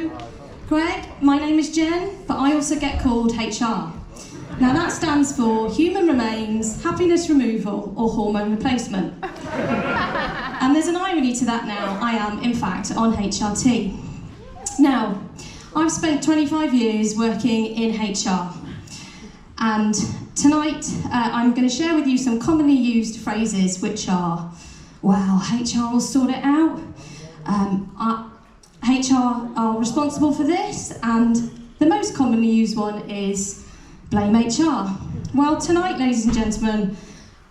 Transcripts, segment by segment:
So, Greg, my name is Jen, but I also get called HR. Now that stands for Human Remains, Happiness Removal, or Hormone Replacement. And there's an irony to that now. I am, in fact, on HRT. Now, I've spent 25 years working in HR. And tonight, I'm going to share with you some commonly used phrases which are, well, HR will sort it out. HR are responsible for this, and the most commonly used one is blame HR. Well, tonight, ladies and gentlemen,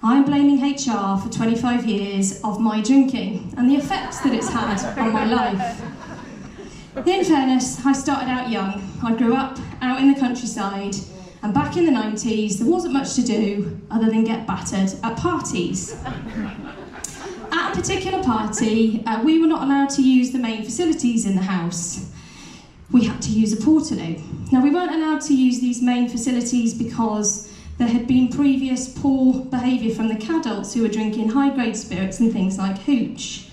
I'm blaming HR for 25 years of my drinking and the effects that it's had on my life. In fairness, I started out young. I grew up out in the countryside, and back in the 90s, there wasn't much to do other than get battered at parties. At a particular party, we were not allowed to use the main facilities in the house. We had to use a portaloo. Now, we weren't allowed to use these main facilities because there had been previous poor behaviour from the cadults who were drinking high-grade spirits and things like hooch.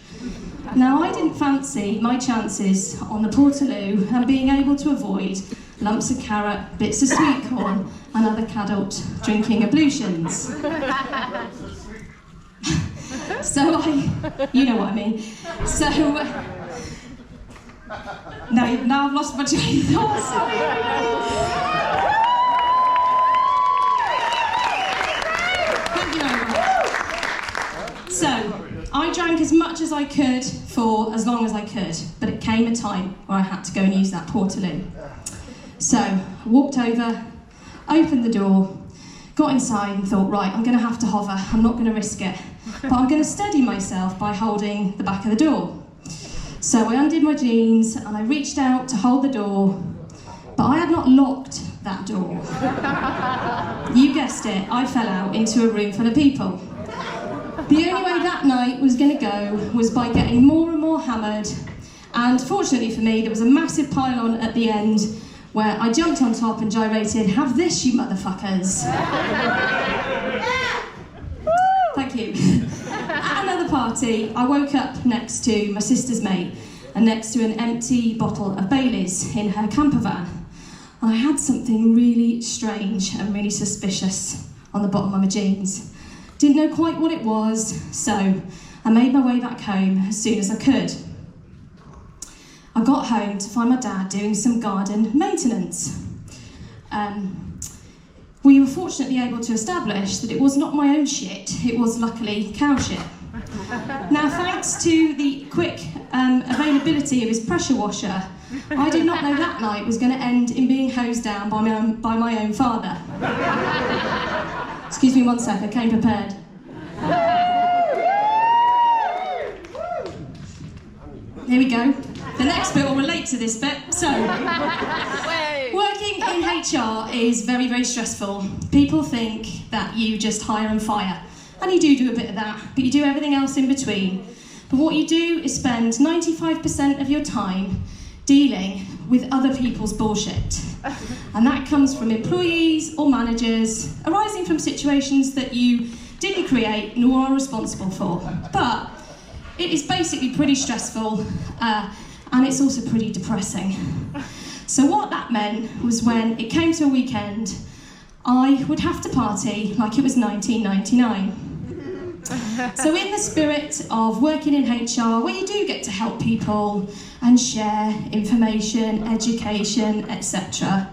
Now, I didn't fancy my chances on the portaloo and being able to avoid lumps of carrot, bits of sweet corn, and other cadult drinking ablutions. So you know what I mean. So, now I've lost my train of thought, sorry. Thank you very much. So, I drank as much as I could for as long as I could, but it came a time where I had to go and use that portaloo. So, I walked over, opened the door, got inside and thought, right, I'm going to have to hover, I'm not going to risk it. But I'm going to steady myself by holding the back of the door. So I undid my jeans and I reached out to hold the door, but I had not locked that door. You guessed it, I fell out into a room full of people. The only way that night was going to go was by getting more and more hammered, and fortunately for me, there was a massive pile-on at the end where I jumped on top and gyrated, "Have this, you motherfuckers." Thank you. At another party, I woke up next to my sister's mate and next to an empty bottle of Baileys in her camper van. And I had something really strange and really suspicious on the bottom of my jeans. Didn't know quite what it was, so I made my way back home as soon as I could. I got home to find my dad doing some garden maintenance. We were fortunately able to establish that it was not my own shit, it was luckily cow shit. Now, thanks to the quick availability of his pressure washer, I did not know that night was going to end in being hosed down by my own father. Excuse me one sec, I came prepared. Here we go. The next bit will relate to this bit. So, working in HR is very, very stressful. People think that you just hire and fire. And you do a bit of that, but you do everything else in between. But what you do is spend 95% of your time dealing with other people's bullshit. And that comes from employees or managers, arising from situations that you didn't create nor are responsible for. But it is basically pretty stressful, and it's also pretty depressing. So what that meant was when it came to a weekend, I would have to party like it was 1999. So in the spirit of working in HR, where you do get to help people and share information, education, etc.,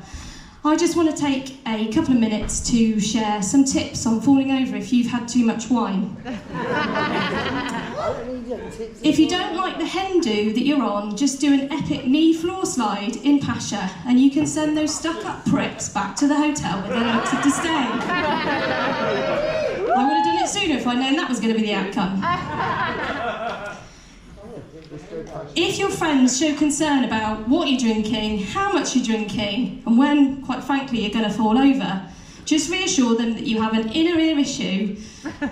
I just want to take a couple of minutes to share some tips on falling over if you've had too much wine. If you don't like the hen do that you're on, just do an epic knee floor slide in Pasha and you can send those stuck-up pricks back to the hotel with their notes of disdain. I would have done it sooner if I'd known that was going to be the outcome. If your friends show concern about what you're drinking, how much you're drinking, and when, quite frankly, you're going to fall over, just reassure them that you have an inner ear issue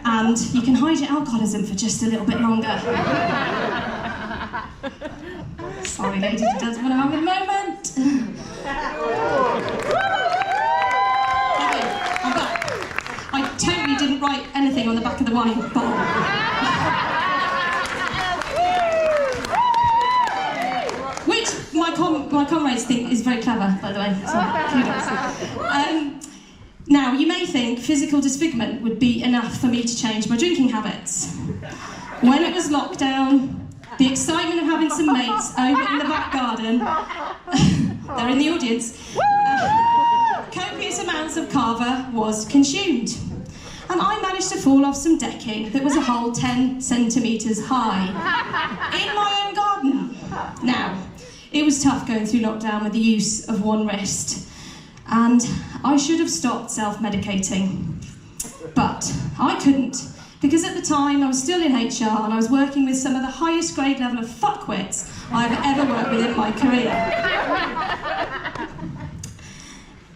and you can hide your alcoholism for just a little bit longer. Sorry, ladies and gentlemen, I'm having a moment. Okay, I'm back. I totally didn't write anything on the back of the wine bottle. my comrades think is very clever, by the way, so kudos. Now, you may think physical disfigurement would be enough for me to change my drinking habits. When it was lockdown, the excitement of having some mates over in the back garden, they're in the audience, copious amounts of kava was consumed. And I managed to fall off some decking that was a whole 10 centimetres high in my own garden. Now, it was tough going through lockdown with the use of one wrist, and I should have stopped self-medicating. But I couldn't, because at the time I was still in HR and I was working with some of the highest grade level of fuckwits I've ever worked with in my career.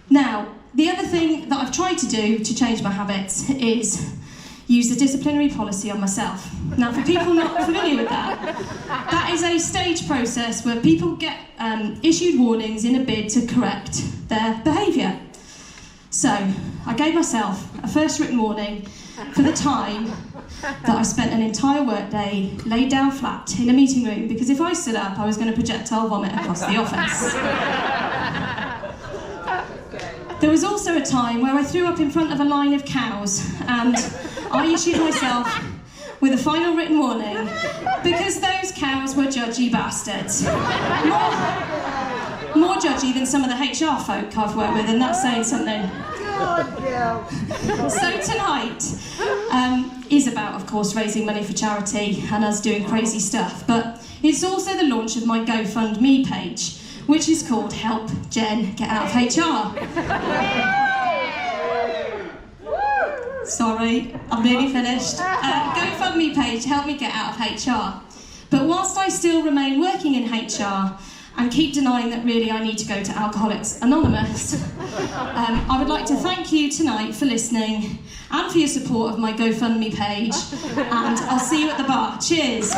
Now, the other thing that I've tried to do to change my habits is use the disciplinary policy on myself. Now, for people not familiar with that, that is a stage process where people get issued warnings in a bid to correct their behaviour. So, I gave myself a first written warning for the time that I spent an entire workday laid down flat in a meeting room, because if I stood up, I was going to projectile vomit across the office. There was also a time where I threw up in front of a line of cows, and I issued myself with a final written warning because those cows were judgy bastards. More judgy than some of the HR folk I've worked with, and that's saying something. So tonight is about, of course, raising money for charity and us doing crazy stuff, but it's also the launch of my GoFundMe page, which is called Help Jen Get Out of HR. Sorry, I'm nearly finished. GoFundMe page, Help Me Get Out of HR. But whilst I still remain working in HR and keep denying that really I need to go to Alcoholics Anonymous, I would like to thank you tonight for listening and for your support of my GoFundMe page, and I'll see you at the bar. Cheers.